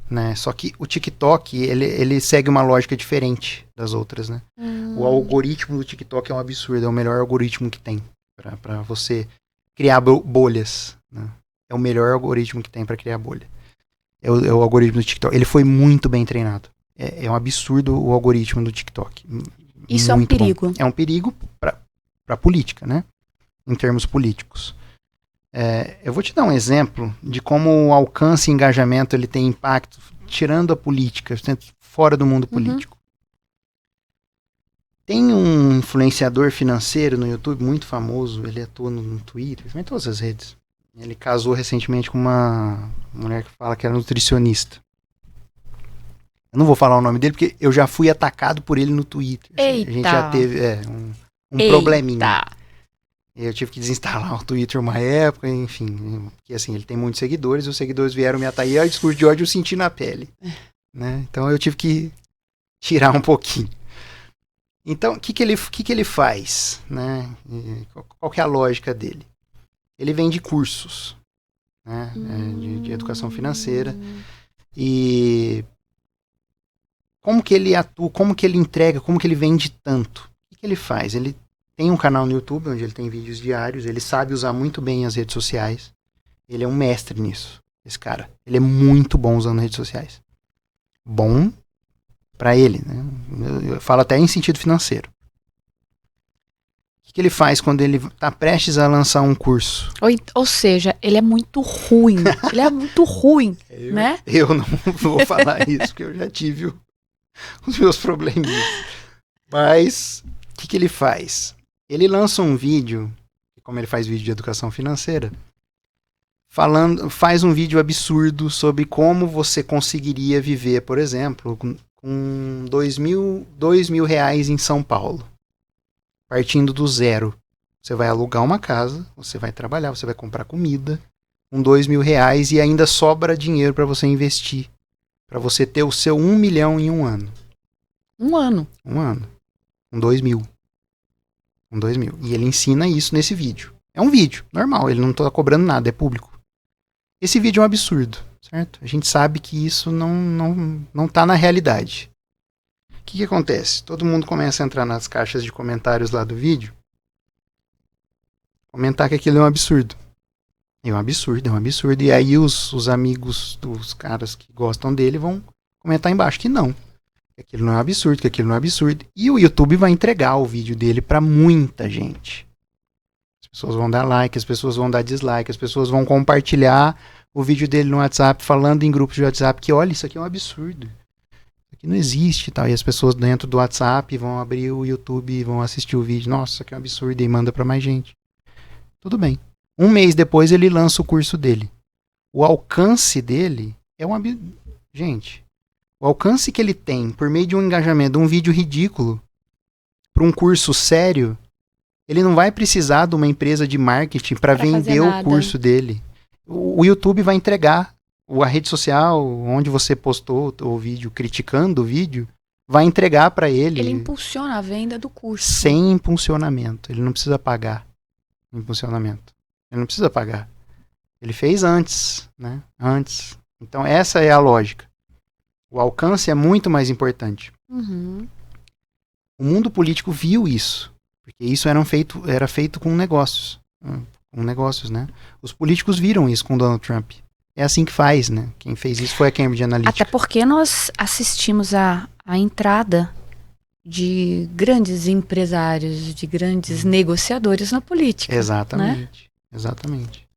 Né? Só que o TikTok, ele segue uma lógica diferente das outras. Né? O algoritmo do TikTok é um absurdo, é o melhor algoritmo que tem para você criar bolhas. Né? É o melhor algoritmo que tem para criar bolha. É o algoritmo do TikTok. Ele foi muito bem treinado. É um absurdo o algoritmo do TikTok. Isso muito é um perigo. Bom. É um perigo para a política, né? Em termos políticos. Eu vou te dar um exemplo de como o alcance e engajamento ele tem impacto, tirando a política, fora do mundo político. Tem um influenciador financeiro no YouTube muito famoso, ele atua no Twitter, em todas as redes. Ele casou recentemente com uma mulher que fala que era nutricionista. Eu não vou falar o nome dele porque eu já fui atacado por ele no Twitter. Eita. A gente já teve um probleminha. Eu tive que desinstalar o Twitter uma época, enfim. Porque assim, ele tem muitos seguidores, e os seguidores vieram me atacar. E o discurso de ódio eu senti na pele. Né? Então eu tive que tirar um pouquinho. Então, o que ele faz? Né? Qual que é a lógica dele? Ele vende cursos, né? De educação financeira. E como que ele atua, como que ele entrega, como que ele vende tanto? O que ele faz? Ele tem um canal no YouTube onde ele tem vídeos diários, ele sabe usar muito bem as redes sociais. Ele é um mestre nisso, esse cara. Ele é muito bom usando redes sociais. Bom para ele, né? Eu falo até em sentido financeiro. O que ele faz quando ele está prestes a lançar um curso? Ou seja, ele é muito ruim. Ele é muito ruim, né? Eu não vou falar isso, porque eu já tive os meus probleminhas. Mas, o que ele faz? Ele lança um vídeo, como ele faz vídeo de educação financeira, faz um vídeo absurdo sobre como você conseguiria viver, por exemplo, com R$2.000 reais em São Paulo. Partindo do zero. Você vai alugar uma casa, você vai trabalhar, você vai comprar comida com R$2.000 reais e ainda sobra dinheiro para você investir. Para você ter o seu 1 milhão em um ano. Um ano. Um ano. Com 2.000. Com 2.000. E ele ensina isso nesse vídeo. É um vídeo, normal, ele não está cobrando nada, é público. Esse vídeo é um absurdo, certo? A gente sabe que isso não tá na realidade. O que acontece? Todo mundo começa a entrar nas caixas de comentários lá do vídeo, comentar que aquilo é um absurdo. É um absurdo, é um absurdo. E aí os amigos dos caras que gostam dele vão comentar embaixo que não. Que aquilo não é um absurdo, que aquilo não é um absurdo. E o YouTube vai entregar o vídeo dele pra muita gente. As pessoas vão dar like, as pessoas vão dar dislike, as pessoas vão compartilhar o vídeo dele no WhatsApp, falando em grupos de WhatsApp que, olha, isso aqui é um absurdo. Isso aqui não existe e tal. E as pessoas dentro do WhatsApp vão abrir o YouTube e vão assistir o vídeo. Nossa, isso aqui é um absurdo. E manda pra mais gente. Tudo bem. Um mês depois ele lança o curso dele. O alcance dele é um absurdo. Gente, o alcance que ele tem por meio de um engajamento, de um vídeo ridículo, para um curso sério, ele não vai precisar de uma empresa de marketing para vender o curso dele. O YouTube vai entregar. A rede social, onde você postou o vídeo criticando o vídeo, vai entregar para ele. Ele impulsiona a venda do curso. Sem impulsionamento. Ele não precisa pagar impulsionamento. Ele não precisa pagar. Ele fez antes, né? Antes. Então essa é a lógica. O alcance é muito mais importante. Uhum. O mundo político viu isso. Porque isso era feito com negócios. Com negócios, né? Os políticos viram isso com Donald Trump. É assim que faz, né? Quem fez isso foi a Cambridge Analytica. Até porque nós assistimos a entrada de grandes empresários, de grandes negociadores na política. Exatamente. Né? Exatamente.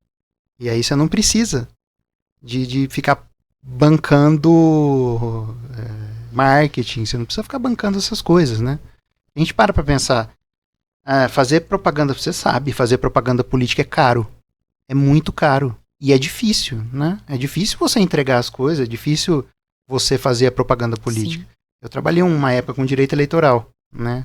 E aí você não precisa de ficar bancando marketing. Você não precisa ficar bancando essas coisas, né? A gente para pra pensar. Fazer propaganda, você sabe, fazer propaganda política é caro. É muito caro. E é difícil, né? É difícil você entregar as coisas, é difícil você fazer a propaganda política. Sim. Eu trabalhei uma época com direito eleitoral, né?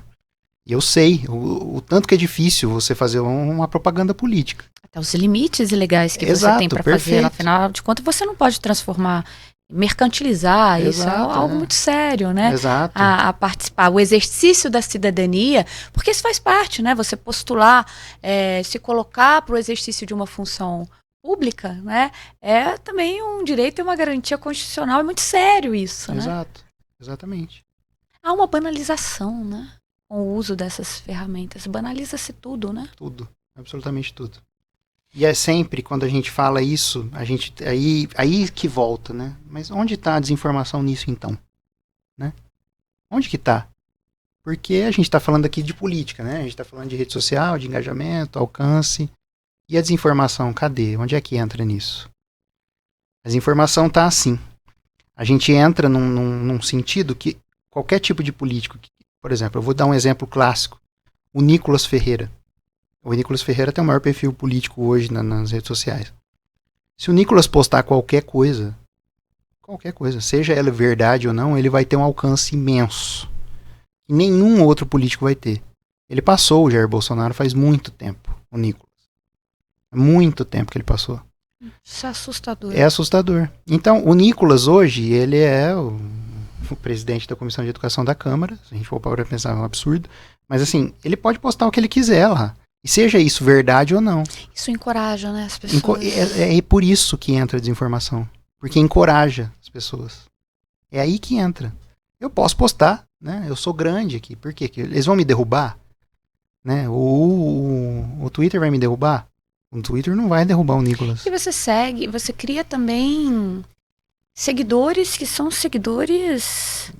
E eu sei o tanto que é difícil você fazer uma propaganda política. Até os limites legais que você tem para fazer. Afinal de contas, você não pode transformar, mercantilizar. Exato, isso é algo muito sério, né? Exato. A participar, o exercício da cidadania, porque isso faz parte, né? Você postular, se colocar para o exercício de uma função pública, né? É também um direito e uma garantia constitucional. É muito sério isso, né? Exato, exatamente. Há uma banalização, né? Com o uso dessas ferramentas. Banaliza-se tudo, né? Tudo, absolutamente tudo. E é sempre, quando a gente fala isso, a gente aí que volta, né? Mas onde está a desinformação nisso, então? Né? Onde que está? Porque a gente está falando aqui de política, né? A gente está falando de rede social, de engajamento, alcance. E a desinformação, cadê? Onde é que entra nisso? A desinformação está assim. A gente entra num sentido que qualquer tipo de político, por exemplo, eu vou dar um exemplo clássico. O Nicolas Ferreira. O Nicolas Ferreira tem o maior perfil político hoje nas redes sociais. Se o Nicolas postar qualquer coisa, seja ela verdade ou não, ele vai ter um alcance imenso. Que nenhum outro político vai ter. Ele passou o Jair Bolsonaro faz muito tempo, o Nicolas. Muito tempo que ele passou. Isso é assustador. É assustador. Então, o Nicolas hoje, ele é o presidente da Comissão de Educação da Câmara. Se a gente for para pensar, é um absurdo. Mas assim, ele pode postar o que ele quiser lá. E seja isso verdade ou não. Isso encoraja, né, as pessoas. É por isso que entra a desinformação. Porque encoraja as pessoas. É aí que entra. Eu posso postar, né? Eu sou grande aqui. Por quê? Eles vão me derrubar? Né? O Twitter vai me derrubar? O Twitter não vai derrubar o Nicolas. E você cria também seguidores que são seguidores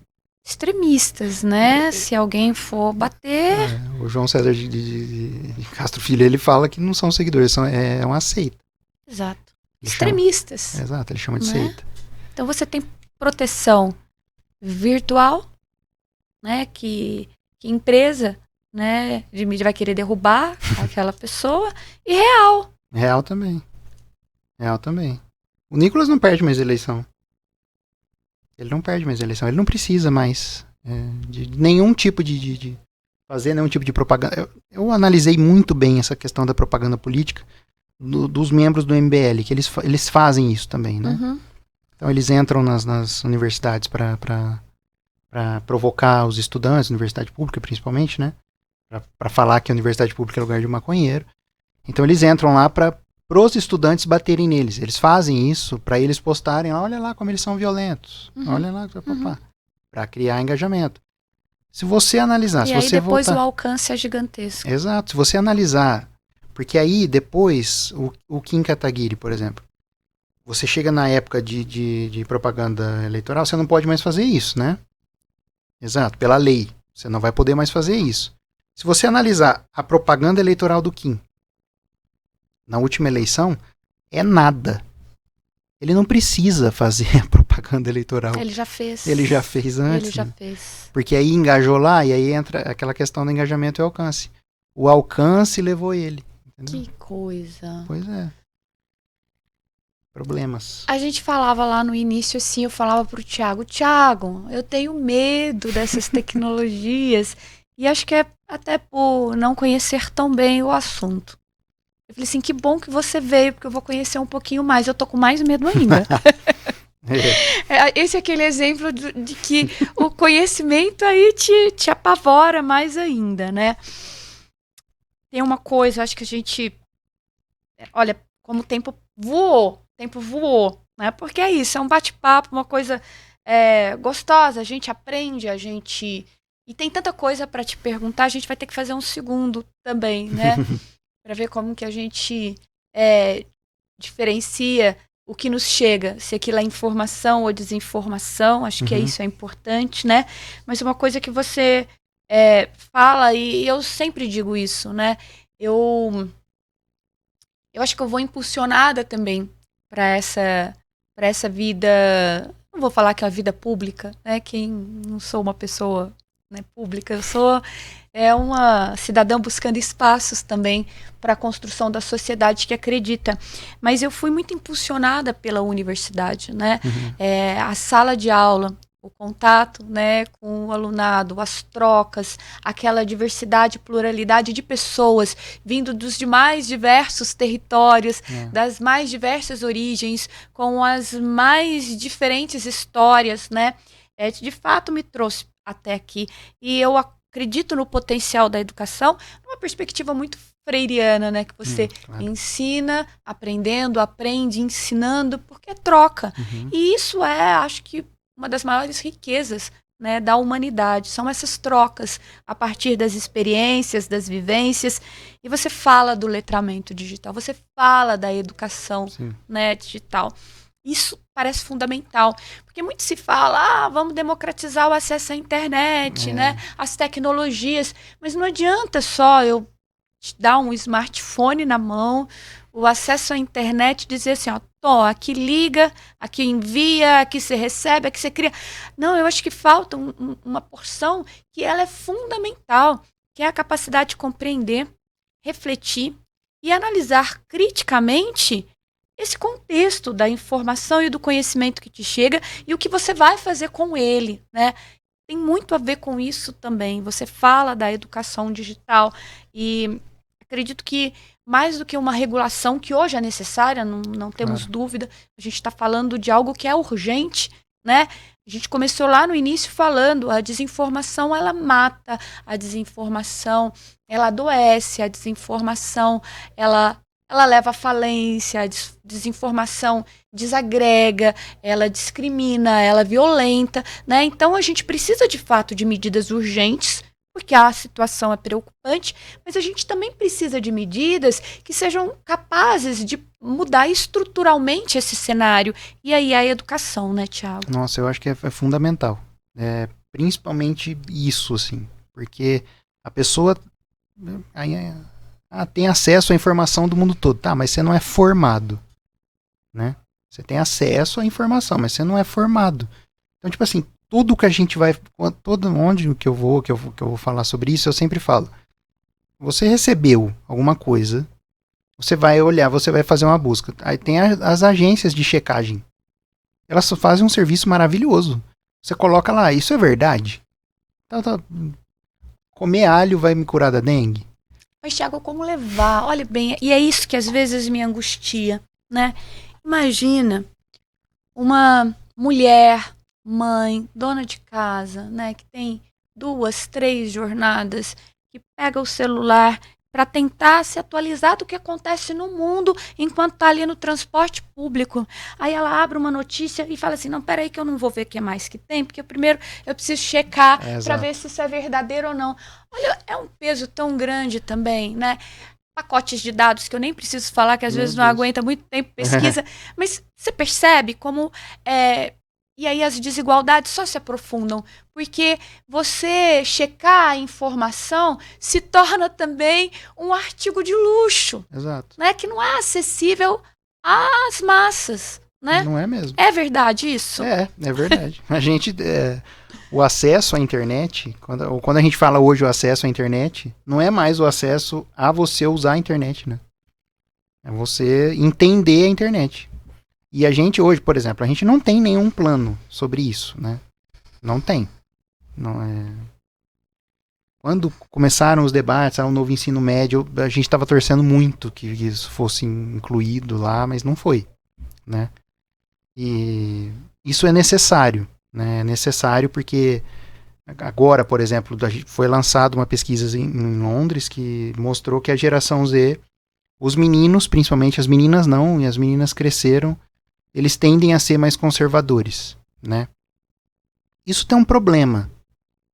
extremistas, né? Se alguém for bater... O João César de Castro Filho, ele fala que não são seguidores, é uma seita. Exato. Ele Extremistas. Exato, ele chama de né? seita. Então você tem proteção virtual, né? Que empresa, né, de mídia vai querer derrubar aquela pessoa, e real. Real também. O Nicolas não perde mais eleição. Ele não perde mais eleição. Ele não precisa mais de nenhum tipo de fazer nenhum tipo de propaganda. Eu analisei muito bem essa questão da propaganda política dos membros do MBL, que eles fazem isso também, né? Uhum. Então eles entram nas universidades para provocar os estudantes, universidade pública principalmente, né? Para falar que a universidade pública é lugar de maconheiro. Então eles entram lá para os estudantes baterem neles. Eles fazem isso para eles postarem, olha lá como eles são violentos. Olha lá, para criar engajamento. Se você analisar, e se aí você depois voltar... o alcance é gigantesco. Exato, se você analisar, porque aí depois, o Kim Kataguiri, por exemplo, você chega na época de propaganda eleitoral, você não pode mais fazer isso, né? Exato, pela lei. Você não vai poder mais fazer isso. Se você analisar a propaganda eleitoral do Kim, na última eleição, é nada. Ele não precisa fazer a propaganda eleitoral. Ele já fez. Ele já fez antes. Ele já né? fez. Porque aí engajou lá, e aí entra aquela questão do engajamento e alcance. O alcance levou ele. Entendeu? Que coisa. Pois é. Problemas. A gente falava lá no início assim, eu falava pro Thiago, eu tenho medo dessas tecnologias. E acho que é até por não conhecer tão bem o assunto. Eu falei assim, que bom que você veio, porque eu vou conhecer um pouquinho mais. Eu tô com mais medo ainda. Esse é aquele exemplo de que o conhecimento aí te apavora mais ainda, né? Tem uma coisa, acho que a gente... Olha, como o tempo voou, né? Porque é isso, é um bate-papo, uma coisa gostosa, a gente aprende, a gente... E tem tanta coisa para te perguntar, a gente vai ter que fazer um segundo também, né? Para ver como que a gente diferencia o que nos chega, se aquilo é informação ou desinformação, acho que isso é importante, né? Mas uma coisa que você fala, e eu sempre digo isso, né? Eu acho que eu vou impulsionada também para essa vida, não vou falar que é a vida pública, né? Quem não sou uma pessoa pública, eu sou uma cidadã buscando espaços também para a construção da sociedade que acredita. Mas eu fui muito impulsionada pela universidade, né? A sala de aula, o contato, né, com o alunado, as trocas, aquela diversidade, pluralidade de pessoas vindo dos mais diversos territórios, das mais diversas origens, com as mais diferentes histórias, né? De fato me trouxe até aqui. E eu acredito no potencial da educação numa perspectiva muito freiriana, né? Que você ensina, aprende, ensinando, porque é troca. E isso acho que, uma das maiores riquezas, né, da humanidade. São essas trocas a partir das experiências, das vivências. E você fala do letramento digital, você fala da educação, né, digital. Isso parece fundamental, porque muito se fala, vamos democratizar o acesso à internet, né, as tecnologias, mas não adianta só eu te dar um smartphone na mão, o acesso à internet, dizer assim, aqui liga, aqui envia, aqui você recebe, aqui você cria. Não, eu acho que falta uma porção que ela é fundamental, que é a capacidade de compreender, refletir e analisar criticamente esse contexto da informação e do conhecimento que te chega e o que você vai fazer com ele, né? Tem muito a ver com isso também. Você fala da educação digital e acredito que mais do que uma regulação que hoje é necessária, não temos dúvida, a gente está falando de algo que é urgente, né? A gente começou lá no início falando, a desinformação ela mata, a desinformação ela adoece, a desinformação ela leva à falência, a desinformação desagrega, ela discrimina, ela violenta, né? Então a gente precisa de fato de medidas urgentes, porque a situação é preocupante, mas a gente também precisa de medidas que sejam capazes de mudar estruturalmente esse cenário. E aí a educação, né, Thiago? Nossa, eu acho que é fundamental. Principalmente isso, assim. Porque a pessoa tem acesso à informação do mundo todo. Tá, mas você não é formado, né? Você tem acesso à informação, mas você não é formado. Então, tipo assim, tudo que a gente vai... onde que eu vou falar sobre isso, eu sempre falo. Você recebeu alguma coisa, você vai olhar, você vai fazer uma busca. Aí tem as agências de checagem. Elas fazem um serviço maravilhoso. Você coloca lá, isso é verdade? Então, comer alho vai me curar da dengue? Mas, Thiago, como levar? Olha bem, e é isso que às vezes me angustia, né? Imagina uma mulher, mãe, dona de casa, né, que tem 2, 3 jornadas, que pega o celular para tentar se atualizar do que acontece no mundo enquanto está ali no transporte público. Aí ela abre uma notícia e fala assim, não, peraí que eu não vou ver o que mais que tem, porque primeiro eu preciso checar para ver se isso é verdadeiro ou não. Olha, é um peso tão grande também, né? Pacotes de dados que eu nem preciso falar, que às vezes não aguenta muito tempo pesquisa, mas você percebe como... E aí as desigualdades só se aprofundam, porque você checar a informação se torna também um artigo de luxo. Exato. Né, que não é acessível às massas. Né? Não é mesmo. É verdade isso? É verdade. A gente... o acesso à internet, quando a gente fala hoje o acesso à internet, não é mais o acesso a você usar a internet, né? É você entender a internet. E a gente hoje, por exemplo, a gente não tem nenhum plano sobre isso, né? Não tem. Não é... Quando começaram os debates, o novo ensino médio, a gente estava torcendo muito que isso fosse incluído lá, mas não foi, né? E isso é necessário, né? É necessário porque agora, por exemplo, foi lançada uma pesquisa em Londres que mostrou que a geração Z, os meninos, principalmente as meninas não, e as meninas cresceram, eles tendem a ser mais conservadores, né? Isso tem um problema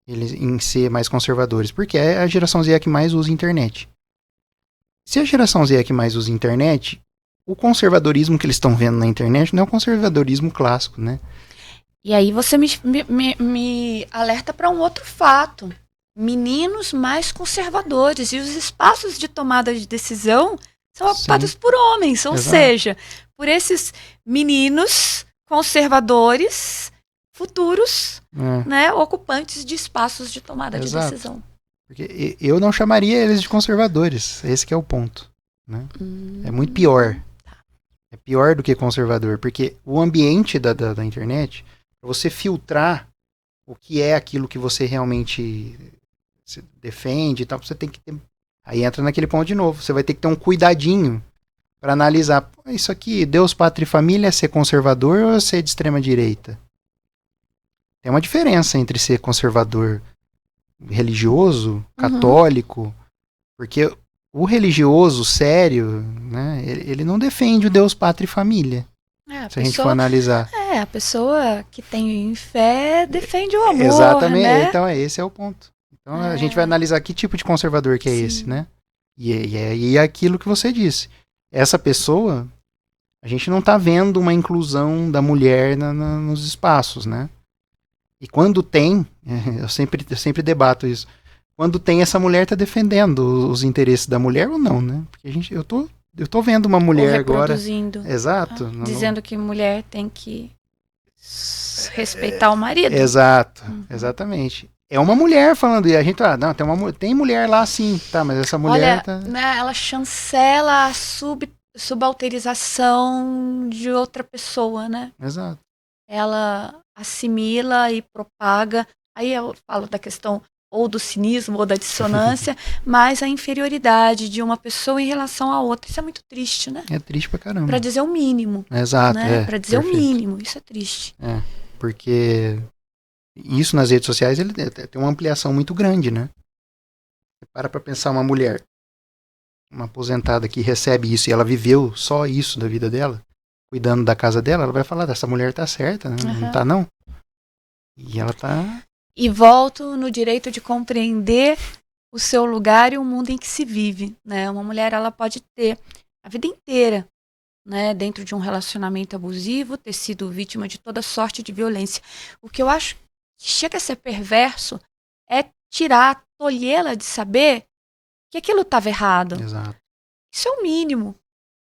em ser mais conservadores, porque a geração Z é a que mais usa internet. Se a geração Z é a que mais usa internet, o conservadorismo que eles estão vendo na internet não é o conservadorismo clássico, né? E aí você me alerta para um outro fato. Meninos mais conservadores e os espaços de tomada de decisão são ocupados por homens, ou seja, por esses meninos conservadores futuros, né, ocupantes de espaços de tomada de decisão. Porque eu não chamaria eles de conservadores, esse que é o ponto, né? É muito pior. É pior do que conservador, porque o ambiente da internet, para você filtrar o que é aquilo que você realmente defende e tal, você tem que ter... Aí entra naquele ponto de novo, você vai ter que ter um cuidadinho para analisar, isso aqui, Deus, Pátria e Família, é ser conservador ou é ser de extrema direita? Tem uma diferença entre ser conservador religioso, católico, porque o religioso sério, né, ele não defende o Deus, Pátria e Família. Se a gente for analisar. A pessoa que tem fé defende o amor. Exatamente, né? Então esse é o ponto. Então a gente vai analisar que tipo de conservador que é esse, né? E é aquilo que você disse. Essa pessoa, a gente não está vendo uma inclusão da mulher nos espaços, né? E quando tem, eu sempre debato isso, quando tem, essa mulher está defendendo os interesses da mulher ou não, né? Porque eu tô vendo uma mulher agora... Exato. Dizendo que mulher tem que respeitar o marido. Exato, exatamente. É uma mulher falando, e a gente, não, tem mulher lá sim, tá, mas essa mulher... Olha, né, ela chancela a subalterização de outra pessoa, né? Exato. Ela assimila e propaga. Aí eu falo da questão ou do cinismo ou da dissonância, mas a inferioridade de uma pessoa em relação à outra. Isso é muito triste, né? É triste pra caramba. Para dizer o mínimo. Exato, né? Para dizer perfeito. o mínimo. Isso é triste. Porque isso nas redes sociais ele tem uma ampliação muito grande, né? Você para pensar uma mulher, uma aposentada que recebe isso e ela viveu só isso da vida dela, cuidando da casa dela, ela vai falar, essa mulher tá certa, né? Não tá não. E ela tá... E volto no direito de compreender o seu lugar e o mundo em que se vive, né? Uma mulher, ela pode ter a vida inteira, né, dentro de um relacionamento abusivo, ter sido vítima de toda sorte de violência. O que eu acho que chega a ser perverso é tirar, tolhê-la de saber que aquilo estava errado. Exato. Isso é o mínimo.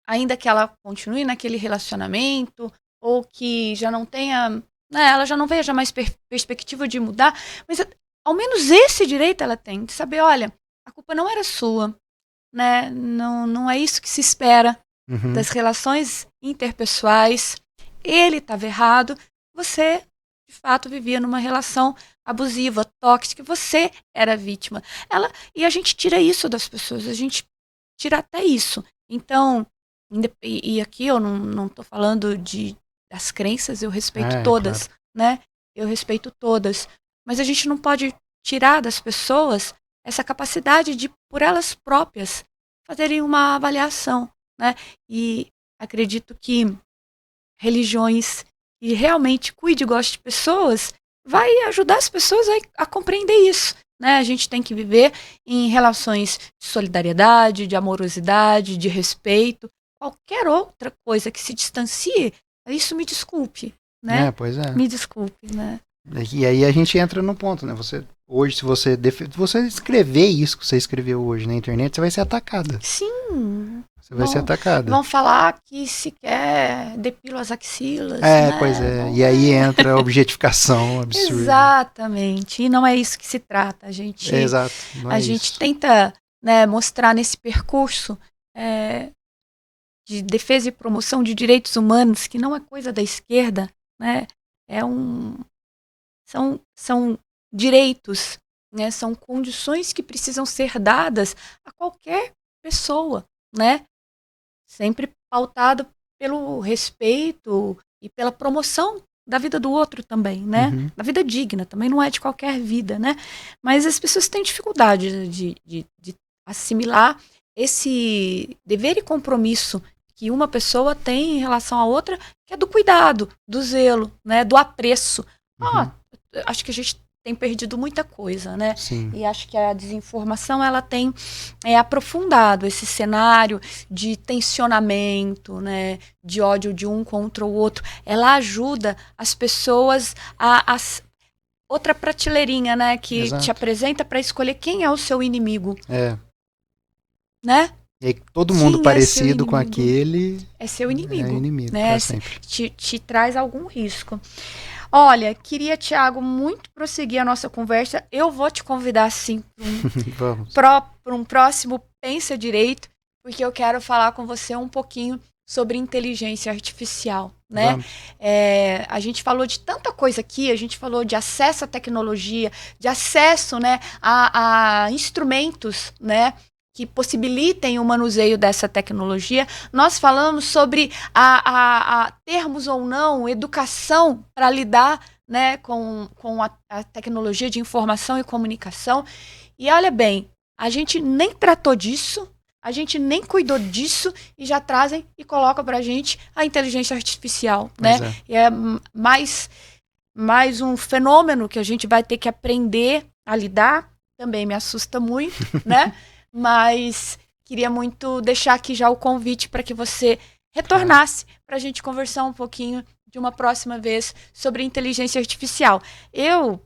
Ainda que ela continue naquele relacionamento, ou que já não tenha... ela já não veja mais perspectiva de mudar, mas ao menos esse direito ela tem, de saber, olha, a culpa não era sua, né? Não é isso que se espera das relações interpessoais. Ele estava errado, você, de fato, vivia numa relação abusiva, tóxica, você era vítima. E a gente tira isso das pessoas, a gente tira até isso. Então, e aqui eu não estou falando das crenças, eu respeito todas, claro, né? Eu respeito todas. Mas a gente não pode tirar das pessoas essa capacidade de, por elas próprias, fazerem uma avaliação, né? E acredito que religiões que realmente cuide e goste de pessoas vai ajudar as pessoas a compreender isso, né? A gente tem que viver em relações de solidariedade, de amorosidade, de respeito. Qualquer outra coisa que se distancie, isso me desculpe, né? Pois é. Me desculpe, né? E aí a gente entra no ponto, né? Hoje, se você escrever isso que você escreveu hoje na internet, você vai ser atacada. Sim. Você vai ser atacada. Vão falar que sequer depila as axilas. Pois é. E aí entra a objetificação absurda. Exatamente. E não é isso que se trata. A gente, exato. A gente tenta, né, mostrar nesse percurso de defesa e promoção de direitos humanos, que não é coisa da esquerda, né? São direitos, né? São condições que precisam ser dadas a qualquer pessoa, né? Sempre pautado pelo respeito e pela promoção da vida do outro também, né? Da vida digna, também não é de qualquer vida, né? Mas as pessoas têm dificuldade de assimilar esse dever e compromisso que uma pessoa tem em relação a outra, que é do cuidado, do zelo, né? Do apreço. Acho que a gente tem perdido muita coisa, né? Sim. E acho que a desinformação, ela tem aprofundado esse cenário de tensionamento, né? De ódio de um contra o outro. Ela ajuda as pessoas a outra prateleirinha, né? Que Exato. te apresenta para escolher quem é o seu inimigo. Né? E aí, todo mundo parecido com aquele... É seu inimigo. É inimigo, né? Te traz algum risco. Olha, queria, Thiago, muito prosseguir a nossa conversa. Eu vou te convidar, sim, para um próximo Pensa Direito, porque eu quero falar com você um pouquinho sobre inteligência artificial, né? A gente falou de tanta coisa aqui, a gente falou de acesso à tecnologia, de acesso, né, a instrumentos, né, que possibilitem o manuseio dessa tecnologia. Nós falamos sobre termos ou não educação para lidar, né, com a tecnologia de informação e comunicação. E olha bem, a gente nem tratou disso, a gente nem cuidou disso e já trazem e colocam para a gente a inteligência artificial, né? E é mais um fenômeno que a gente vai ter que aprender a lidar. Também me assusta muito, né? Mas queria muito deixar aqui já o convite para que você retornasse para a gente conversar um pouquinho de uma próxima vez sobre inteligência artificial. Eu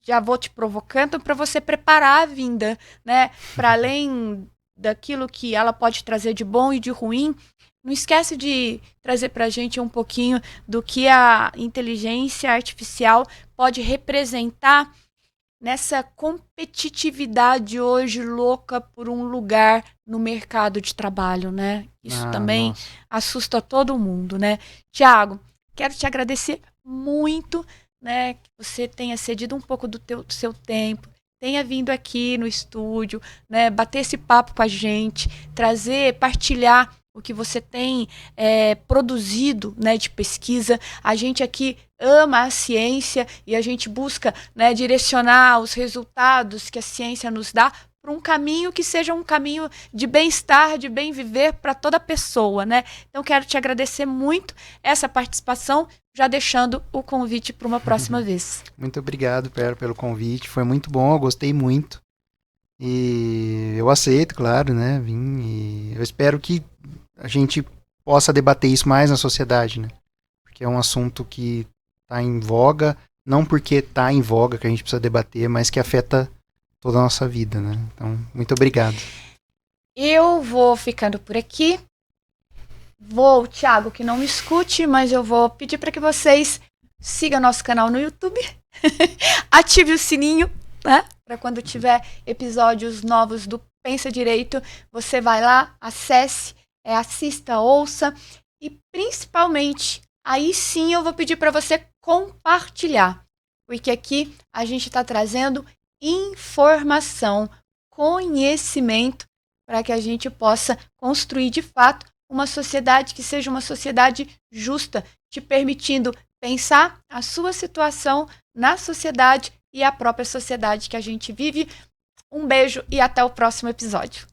já vou te provocando para você preparar a vinda, né? Para além daquilo que ela pode trazer de bom e de ruim, não esquece de trazer para a gente um pouquinho do que a inteligência artificial pode representar nessa competitividade hoje louca por um lugar no mercado de trabalho, né? Isso também assusta todo mundo, né? Tiago, quero te agradecer muito, né, que você tenha cedido um pouco do seu tempo, tenha vindo aqui no estúdio, né, bater esse papo com a gente, partilhar o que você tem produzido, né, de pesquisa. A gente aqui ama a ciência e a gente busca, né, direcionar os resultados que a ciência nos dá para um caminho que seja um caminho de bem-estar, de bem viver para toda pessoa, né? Então quero te agradecer muito essa participação, já deixando o convite para uma próxima vez. Muito obrigado, Pera, pelo convite. Foi muito bom, eu gostei muito. E eu aceito, claro, né? Vim e eu espero que a gente possa debater isso mais na sociedade, né? Porque é um assunto que está em voga, não porque está em voga que a gente precisa debater, mas que afeta toda a nossa vida, né? Então, muito obrigado. Eu vou ficando por aqui. Thiago, que não me escute, mas eu vou pedir para que vocês sigam nosso canal no YouTube, ative o sininho, né? Para quando tiver episódios novos do Pensa Direito, você vai lá, acesse, assista, ouça e principalmente, aí sim eu vou pedir para você compartilhar, porque aqui a gente está trazendo informação, conhecimento, para que a gente possa construir de fato uma sociedade que seja uma sociedade justa, te permitindo pensar a sua situação na sociedade e a própria sociedade que a gente vive. Um beijo e até o próximo episódio.